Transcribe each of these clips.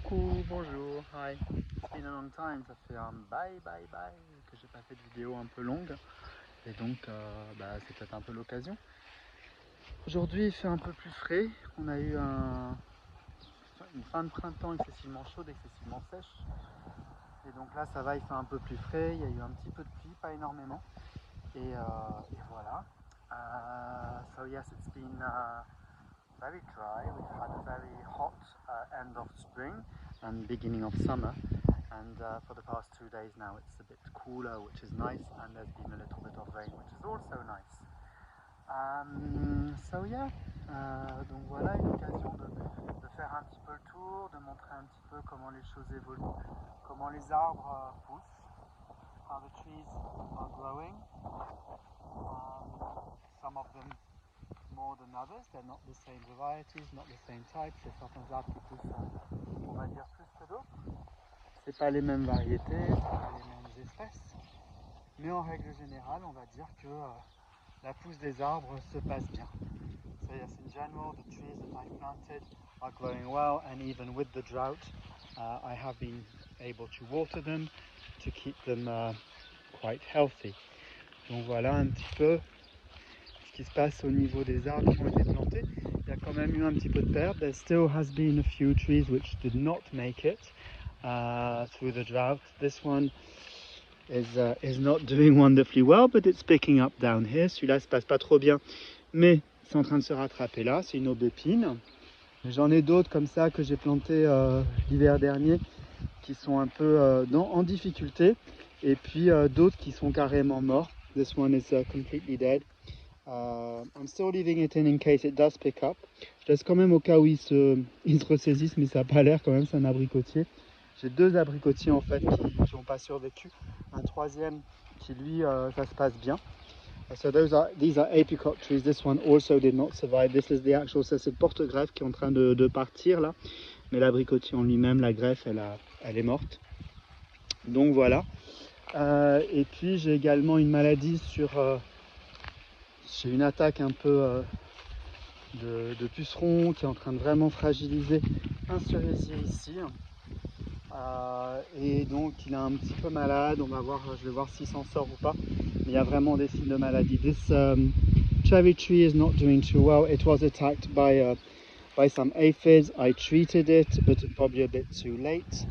Coucou, bonjour, hi. It's been a long time, ça fait un bye que j'ai pas fait de vidéo un peu longue. Et donc c'est peut-être un peu l'occasion. Aujourd'hui il fait un peu plus frais, on a eu une fin de printemps excessivement chaude, excessivement sèche. Et donc là ça va, il fait un peu plus frais, il y a eu un petit peu de pluie, pas énormément. Et voilà. So yes, it's been very dry. We've had a very hot end of spring and beginning of summer, and for the past 2 days now it's a bit cooler, which is nice, and there's been a little bit of rain, which is also nice. So yeah, donc voilà une occasion de faire un petit peu le tour, de montrer un petit peu comment les choses évoluent, comment les arbres poussent, how the trees are growing. Some of them more than others, they're not the same varieties, not the same types. Il y a certains arbres qui poussent, on va dire, plus que d'autres. C'est pas les mêmes variétés, c'est pas les mêmes espèces. Mais en règle générale, on va dire que la pousse des arbres se passe bien. So yes, in general, the trees that I've planted are growing well, and even with the drought, I have been able to water them to keep them quite healthy. Donc voilà un petit peu ce qui se passe au niveau des arbres qui ont été plantés. Il y a quand même eu un petit peu de perte. There still has been a few trees which did not make it through the drought. This one is not doing wonderfully well, but it's picking up down here. Celui-là se passe pas trop bien, mais c'est en train de se rattraper là. C'est une aubépine. J'en ai d'autres comme ça que j'ai plantés l'hiver dernier qui sont un peu en difficulté, et puis d'autres qui sont carrément morts. This one is completely dead. I'm still leaving it in case it does pick up. Je laisse quand même au cas où il se ressaisisse, mais ça n'a pas l'air quand même, c'est un abricotier. J'ai deux abricotiers en fait qui n'ont pas survécu. Un troisième qui lui, ça se passe bien. So these are apricot trees. This one also did not survive. This is the actual, c'est cette porte-greffe qui est en train de partir là. Mais l'abricotier en lui-même, la greffe, elle est morte. Donc voilà. Et puis j'ai également une maladie sur... j'ai une attaque un peu de puceron qui est en train de vraiment fragiliser un cerisier ici. Et donc il est un petit peu malade, on va voir, je vais voir s'il s'en sort ou pas. Mais il y a vraiment des signes de maladie. This cherry tree is not doing too well. It was attacked by some aphids. I treated it, but probably a bit too late.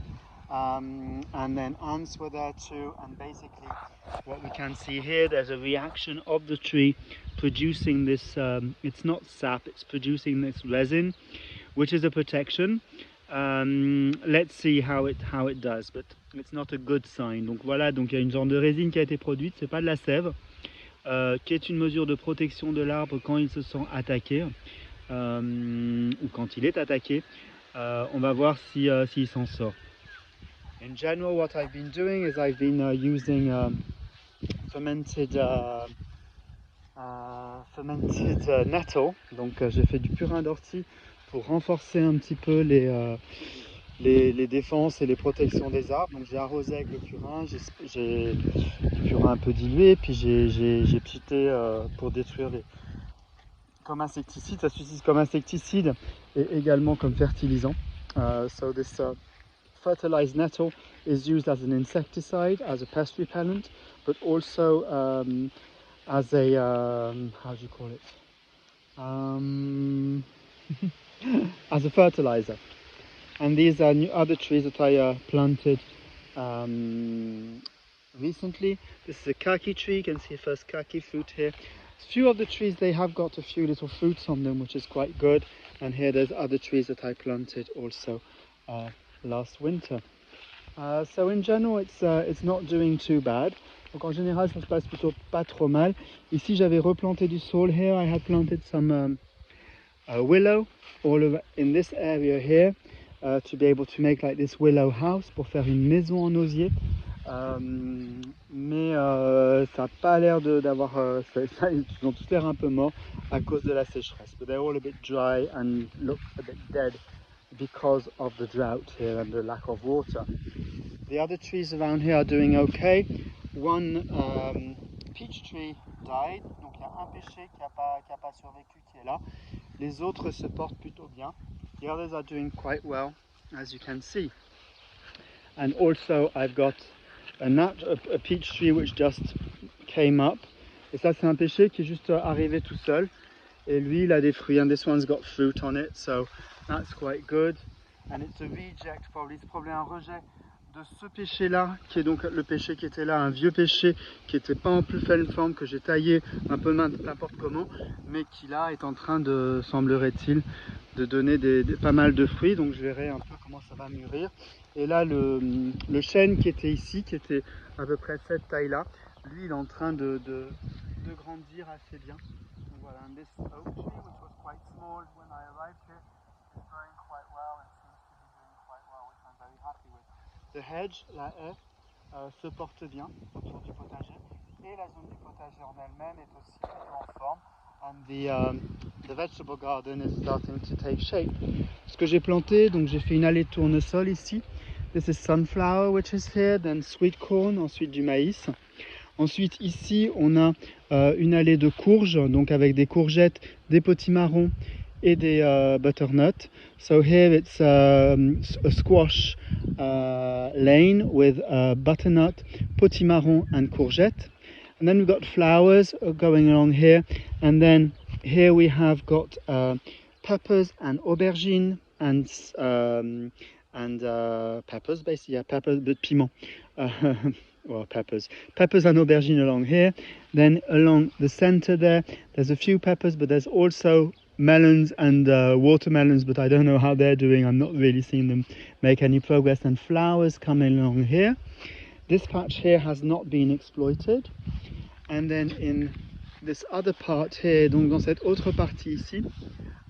And then ants were there too, and basically what we can see here, there's a reaction of the tree producing this, it's not sap, it's producing this resin, which is a protection. Let's see how it does, but it's not a good sign. Donc voilà, donc il y a une genre de résine qui a été produite, c'est pas de la sève, qui est une mesure de protection de l'arbre quand il se sent attaqué, ou quand il est attaqué. On va voir s'il s'en sort. In general, what I've been doing is I've been using fermented nettle. Donc j'ai fait du purin d'ortie pour renforcer un petit peu les défenses et les protections des arbres. Donc j'ai arrosé avec le purin, j'ai du purin un peu dilué, puis j'ai pité pour détruire comme insecticide. Ça s'utilise comme insecticide et également comme fertilisant. So this fertilized nettle is used as an insecticide, as a pest repellent, but also as a how do you call it? As a fertilizer. And these are other trees that I planted recently. This is a kaki tree. You can see first kaki fruit here. A few of the trees, they have got a few little fruits on them, which is quite good. And here there's other trees that I planted also last winter. So in general, it's not doing too bad. Donc en général, ça se passe plutôt pas trop mal. Ici, j'avais replanté du saule. Here, I had planted some willow all over in this area here to be able to make like this willow house pour faire une maison en osier. Mais ça n'a pas l'air d'avoir... ils ont tous l'air un peu morts à cause de la sécheresse. But they're all a bit dry and look a bit dead because of the drought here and the lack of water. The other trees around here are doing okay. One peach tree died, donc il y a un pêcher qui a pas survécu, qui est là. Les autres se portent plutôt bien. The others are doing quite well. as you can see. And also I've got a peach tree which just came up. Et ça c'est un pêcher qui est juste arrivé tout seul. Et lui il a des fruits, and this one's got fruit on it, so that's quite good. And it's a reject, probably c'est probablement un rejet de ce pêcher là, qui est donc le pêcher qui était là, un vieux pêcher qui n'était pas en plus pleine forme, que j'ai taillé un peu n'importe comment, mais qui là est en train de, semblerait-il, de donner pas mal de fruits. Donc je verrai un peu comment ça va mûrir. Et là le chêne qui était ici, qui était à peu près cette taille là, lui il est en train de grandir assez bien. Donc voilà, and this oak tree which was quite small when I arrived here is growing quite well and seems to be doing quite well, which I'm very happy with. The hedge, la haie, se porte bien autour du potager, et la zone du potager en elle-même est aussi plutôt en forme. And the vegetable garden is starting to take shape. Ce que j'ai planté, donc j'ai fait une allée de tournesol ici. This is sunflower which is here, then sweet corn, ensuite du maïs. Ensuite ici on a une allée de courges, donc avec des courgettes, des potimarrons et des butternut. So here it's a squash lane with butternut, potimarron and courgette. And then we've got flowers going along here, and then here we have got peppers and aubergine and peppers, basically, yeah, peppers, but piment. Well, peppers and aubergine along here. Then along the center there's a few peppers, but there's also melons and watermelons, but I don't know how they're doing. I'm not really seeing them make any progress. And flowers coming along here. This patch here has not been exploited. And then in this other part here, donc dans cette autre partie ici,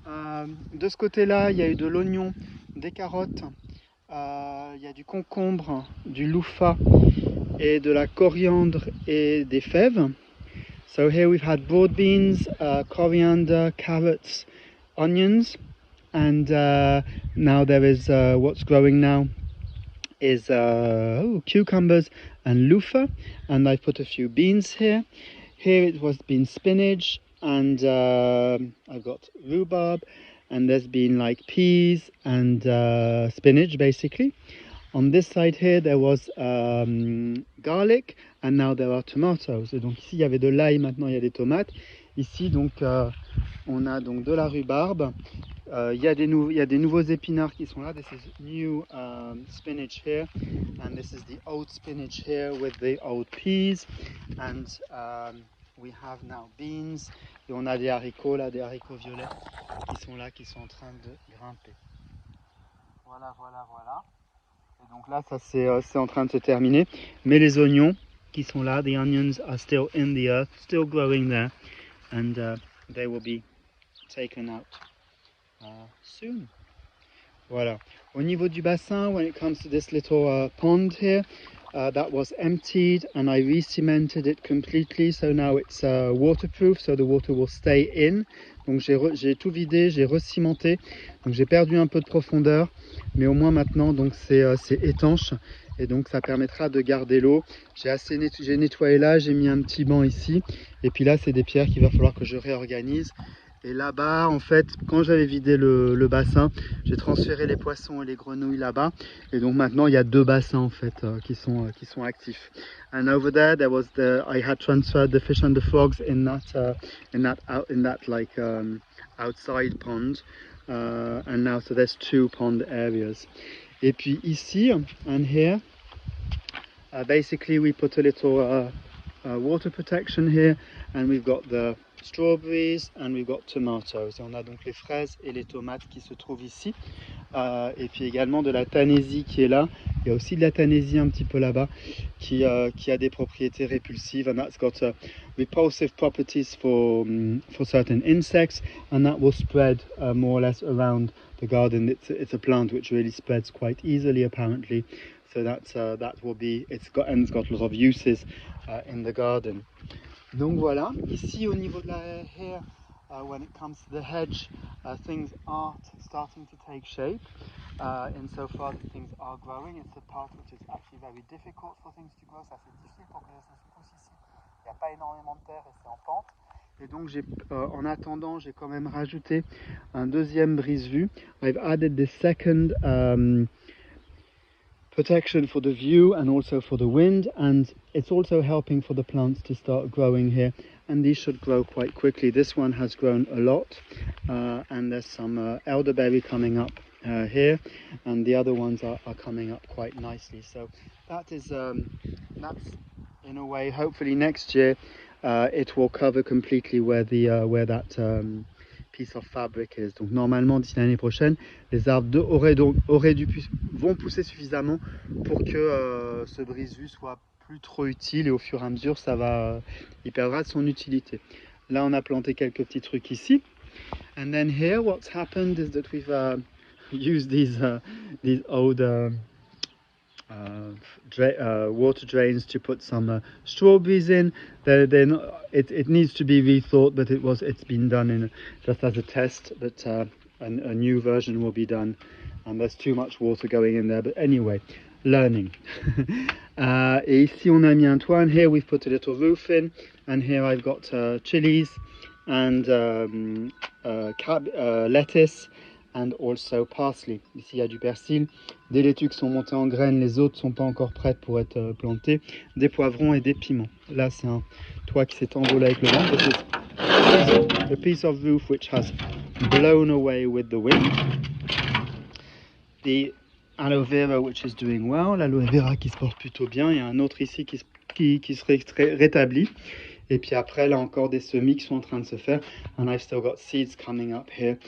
de ce côté-là, il y a eu de l'oignon, des carottes, il y a du concombre, du loufat et de la coriandre et des fèves. So here we've had broad beans, coriander, carrots, onions, and now there is what's growing now is cucumbers and loofah, and I've put a few beans here. Here it was been spinach, and I've got rhubarb, and there's been like peas and spinach basically. On this side here there was garlic, and now there are tomatoes. Et donc ici il y avait de l'ail, maintenant il y a des tomates. Ici donc on a donc de la rhubarbe. Il y a des nouveaux épinards qui sont là. This is new spinach here, and this is the old spinach here with the old peas, and we have now beans, et on a des haricots là, des haricots violets qui sont là, qui sont en train de grimper. Voilà. Et donc là ça c'est en train de se terminer, mais les oignons qui sont là, the onions are still in the earth, still growing there, and they will be taken out soon. Voilà. Au niveau du bassin, when it comes to this little pond here, that was emptied and I re-cemented it completely, so now it's waterproof, so the water will stay in. Donc j'ai tout vidé, j'ai recimenté, donc j'ai perdu un peu de profondeur, mais au moins maintenant donc c'est étanche, et donc ça permettra de garder l'eau. J'ai nettoyé là, j'ai mis un petit banc ici, et puis là c'est des pierres qu'il va falloir que je réorganise. Et là-bas, en fait, quand j'avais vidé le bassin, j'ai transféré les poissons et les grenouilles là-bas. Et donc maintenant, il y a deux bassins en fait qui sont actifs. And over there, I had transferred the fish and the frogs in that like outside pond. And now, so there's two pond areas. Et puis ici and here, basically we put a little water protection here, and we've got the strawberries and we've got tomatoes. Et on a donc les fraises et les tomates qui se trouvent ici, et puis également de la tanésie qui est là. Il y a aussi de la tanésie un petit peu là-bas qui a des propriétés répulsives, and that's got repulsive properties for certain insects, and that will spread more or less around the garden. It's a plant which really spreads quite easily apparently, so that will be, it's got a lot of uses in the garden. Donc voilà, ici au niveau de la haie, when it comes to the hedge, things are starting to take shape. Insofar that things are growing. It's a part which is actually very difficult for things to grow. Ça c'est difficile pour que ça se pousse ici. Il n'y a pas énormément de terre et c'est en pente. Et donc en attendant, j'ai quand même rajouté un deuxième brise-vue. I've added the second protection for the view and also for the wind, and it's also helping for the plants to start growing here, and these should grow quite quickly. This one has grown a lot, and there's some elderberry coming up here, and the other ones are coming up quite nicely. So that is that's in a way, hopefully next year it will cover completely where that piece of fabric is. Donc normalement d'ici l'année prochaine, les arbres vont pousser suffisamment pour que ce brise-vue soit plus trop utile, et au fur et à mesure il perdra de son utilité. Là on a planté quelques petits trucs ici. And then here what's happened is that we've used these old water drains to put some strawberries in. It needs to be rethought, but it's been done just as a test, but a new version will be done, and there's too much water going in there, but anyway, learning. Et ici on a mis un toit, and here we've put a little roof in, and here I've got chilies and lettuce and also parsley. Ici il y a du persil, des laitues qui sont montées en graines, les autres sont pas encore prêtes pour être plantées, des poivrons et des piments. Là c'est un toit qui s'est envolé avec le vent. This is a piece of roof which has blown away with the wind. The aloe vera which is doing well, l'aloe vera qui se porte plutôt bien. Il y a un autre ici qui serait rétabli. Et puis après, là encore, des semis qui sont en train de se faire. And I've still got seeds coming up here.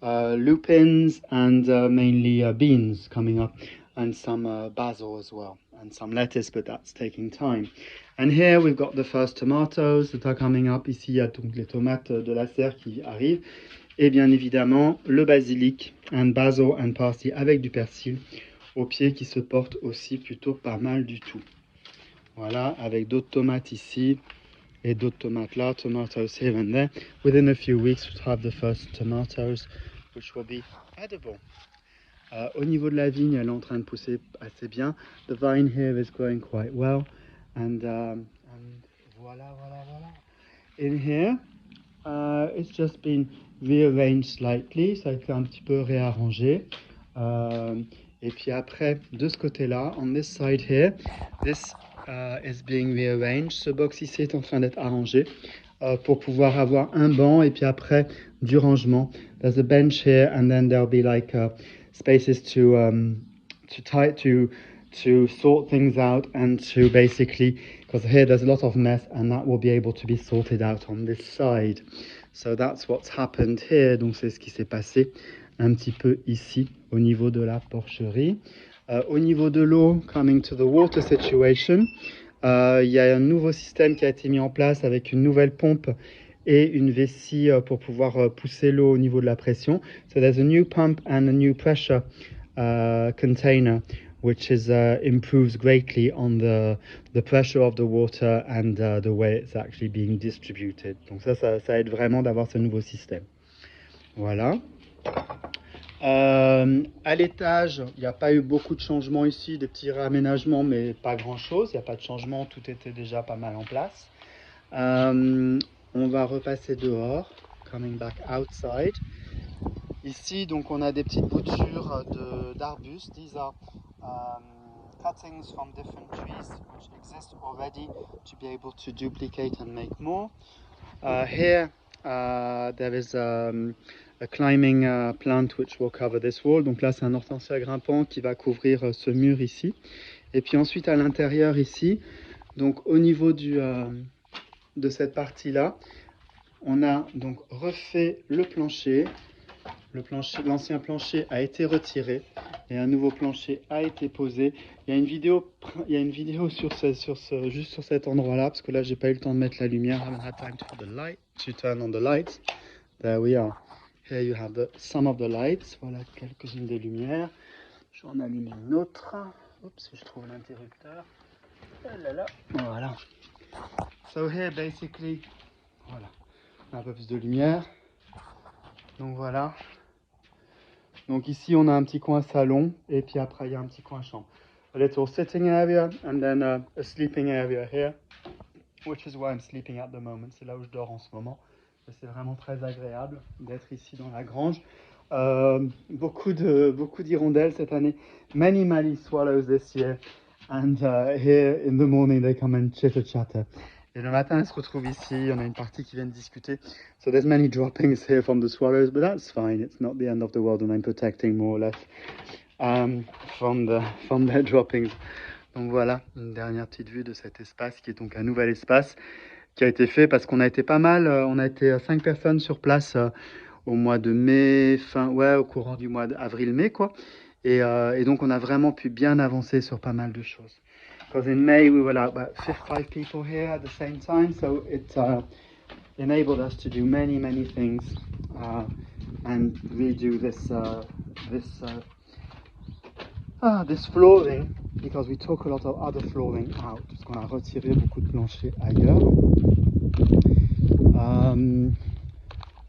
Lupins and mainly beans coming up. And some basil as well. And some lettuce, but that's taking time. And here we've got the first tomatoes that are coming up. Ici, il y a donc les tomates de la serre qui arrivent. Et bien évidemment, le basilic and basil and parsley avec du persil au pied qui se porte aussi plutôt pas mal du tout. Voilà, avec d'autres tomates ici. Et d'autres tomates là, tomatoes here and there. Within a few weeks, we'll have the first tomatoes, which will be edible. Au niveau de la vigne, elle est en train de pousser assez bien. The vine here is growing quite well. And voilà. In here, it's just been rearranged slightly. Ça a été un petit peu réarrangé. Et puis après, de ce côté-là, on this side here, this is being rearranged. Ce box ici est en train d'être arrangé pour pouvoir avoir un banc et puis après du rangement. There's a bench here and then there'll be like spaces to sort things out and to basically, because here there's a lot of mess and that will be able to be sorted out on this side. So that's what's happened here. Donc c'est ce qui s'est passé un petit peu ici au niveau de la porcherie. Au niveau de l'eau, coming to the water situation, il y a un nouveau système qui a été mis en place avec une nouvelle pompe et une vessie pour pouvoir pousser l'eau au niveau de la pression. So there's a new pump and a new pressure container which improves greatly on the pressure of the water and the way it's actually being distributed. Donc ça aide vraiment d'avoir ce nouveau système. Voilà. À l'étage, il n'y a pas eu beaucoup de changements ici, des petits réaménagements, mais pas grand-chose. Il n'y a pas de changement, tout était déjà pas mal en place. On va repasser dehors, coming back outside. Ici, donc, on a des petites boutures d'arbustes. These are cuttings from different trees which exist already to be able to duplicate and make more. Here, there is a climbing plant which will cover this wall. Donc là, c'est un hortensia grimpant qui va couvrir ce mur ici. Et puis ensuite, à l'intérieur ici, donc au niveau de cette partie-là, on a donc refait le plancher. L'ancien plancher a été retiré et un nouveau plancher a été posé. Il y a une vidéo juste sur cet endroit-là, parce que là, j'ai pas eu le temps de mettre la lumière. I haven't had time to turn on the lights. There we are. Here you have some of the lights. Voilà quelques-unes des lumières. Je vais en allumer une autre. Oups, je trouve l'interrupteur. Voilà. So here basically, voilà, un peu plus de lumière. Donc voilà. Donc ici on a un petit coin salon et puis après il y a un petit coin chambre. A little sitting area and then a sleeping area here, which is where I'm sleeping at the moment. C'est là où je dors en ce moment. C'est vraiment très agréable d'être ici dans la grange. Beaucoup d'hirondelles cette année. Many swallows this year. And here in the morning they come and chitter chatter. Et le matin, elles se retrouvent ici. On a une partie qui vient de discuter. So there's many droppings here from the swallows, but that's fine. It's not the end of the world, and I'm protecting more or less from their droppings. Donc voilà, une dernière petite vue de cet espace qui est donc un nouvel espace qui a été fait parce qu'on a été pas mal. On a été 5 personnes sur place au mois de mai, au courant du mois d'avril-mai, quoi. Et donc, on a vraiment pu bien avancer sur pas mal de choses. Because in May, we were about 5 people here at the same time, so it enabled us to do many things and redo this flooring, because we took a lot of other flooring out, parce qu'on a retiré beaucoup de planchers ailleurs.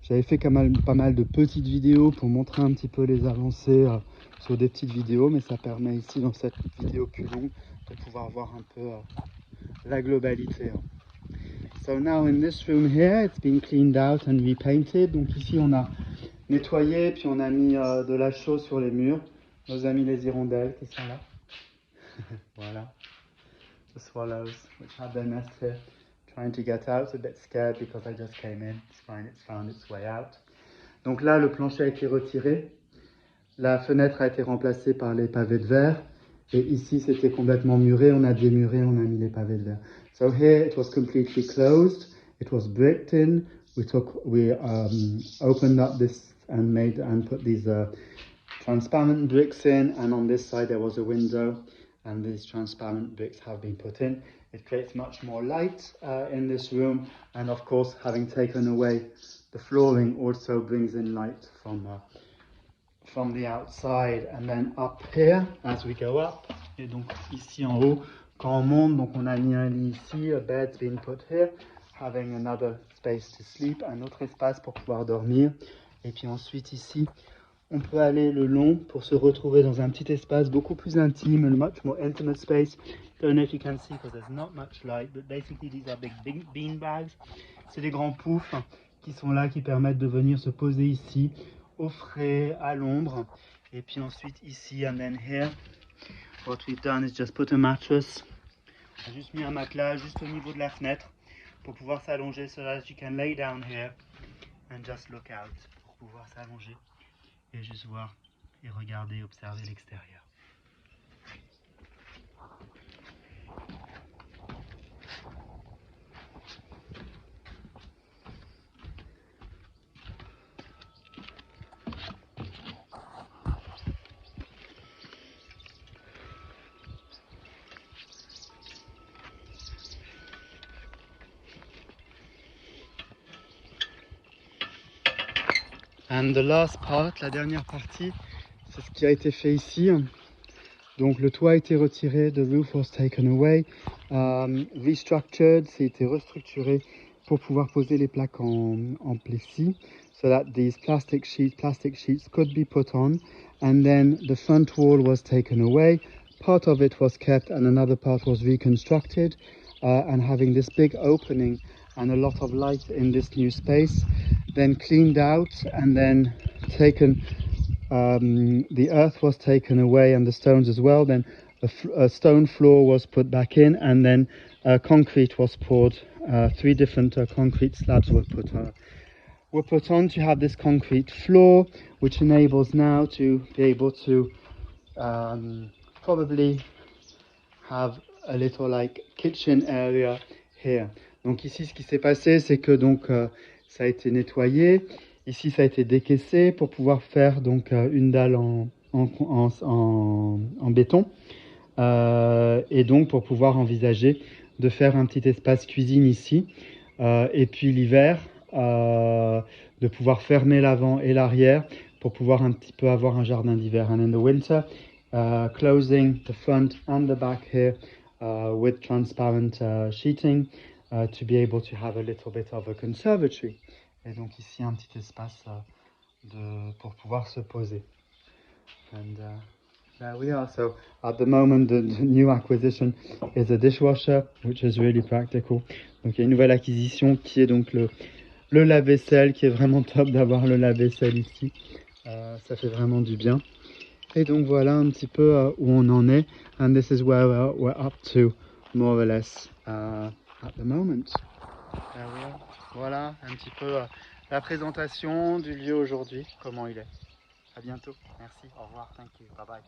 J'avais fait pas mal de petites vidéos pour montrer un petit peu les avancées sur des petites vidéos, mais ça permet ici dans cette vidéo plus longue de pouvoir voir un peu la globalité. So now in this room here, it's been cleaned out and repainted. Donc ici on a nettoyé, puis on a mis de la chaux sur les murs. Nos amis les hirondelles qui sont là. Voilà. The swallows which have their nest here. Trying to get out, a bit scared because I just came in. It's fine, it's found its way out. Donc là, le plancher a été retiré. La fenêtre a été remplacée par les pavés de verre. Et ici, c'était complètement muré. On a démuré, on a mis les pavés de verre. So here, it was completely closed. It was bricked in. We opened up this and put these transparent bricks in. And on this side, there was a window. And these transparent bricks have been put in. It creates much more light in this room, and of course, having taken away the flooring also brings in light from the outside. And then up here, as we go up, et donc ici en haut, quand on monte, donc on a mis un lit ici, a bed's been put here, having another space to sleep, un autre espace pour pouvoir dormir. Et puis ensuite ici, on peut aller le long pour se retrouver dans un petit espace beaucoup plus intime, a much more intimate space. Don't know if you can see because there's not much light, but basically these are big bean bags. C'est des grands poufs qui sont là, qui permettent de venir se poser ici, au frais, à l'ombre. Et puis ensuite ici, and then here, what we've done is just put a mattress. On a juste mis un matelas juste au niveau de la fenêtre pour pouvoir s'allonger, so that you can lay down here and just look out, pour pouvoir s'allonger et juste voir et regarder, observer l'extérieur. And the last part, la dernière partie, c'est ce qui a été fait ici. Donc le toit a été retiré, the roof was taken away, restructured, c'est été restructuré pour pouvoir poser les plaques en plessis, so that these plastic sheets could be put on, and then the front wall was taken away, part of it was kept and another part was reconstructed, and having this big opening and a lot of light in this new space, then cleaned out and then taken. The earth was taken away and the stones as well. Then a stone floor was put back in, and then concrete was poured. 3 different concrete slabs were put on to have this concrete floor, which enables now to be able to probably have a little like kitchen area here. Donc ici, ce qui s'est passé, c'est que donc ça a été nettoyé. Ici, ça a été décaissé pour pouvoir faire donc une dalle en béton. Et donc pour pouvoir envisager de faire un petit espace cuisine ici. Et puis l'hiver, de pouvoir fermer l'avant et l'arrière pour pouvoir un petit peu avoir un jardin d'hiver. And in the winter, closing the front and the back here with transparent sheeting to be able to have a little bit of a conservatory. Et donc ici un petit espace pour pouvoir se poser. And there we are. So at the moment the new acquisition is a dishwasher, which is really practical. Donc il y a une nouvelle acquisition qui est donc Le lave-vaisselle qui est vraiment top d'avoir le lave-vaisselle ici. Ça fait vraiment du bien. Et donc voilà un petit peu où on en est. And this is where we're up to, more or less, at the moment. There we are. Voilà un petit peu la présentation du lieu aujourd'hui, comment il est. À bientôt. Merci. Au revoir. Thank you. Bye bye.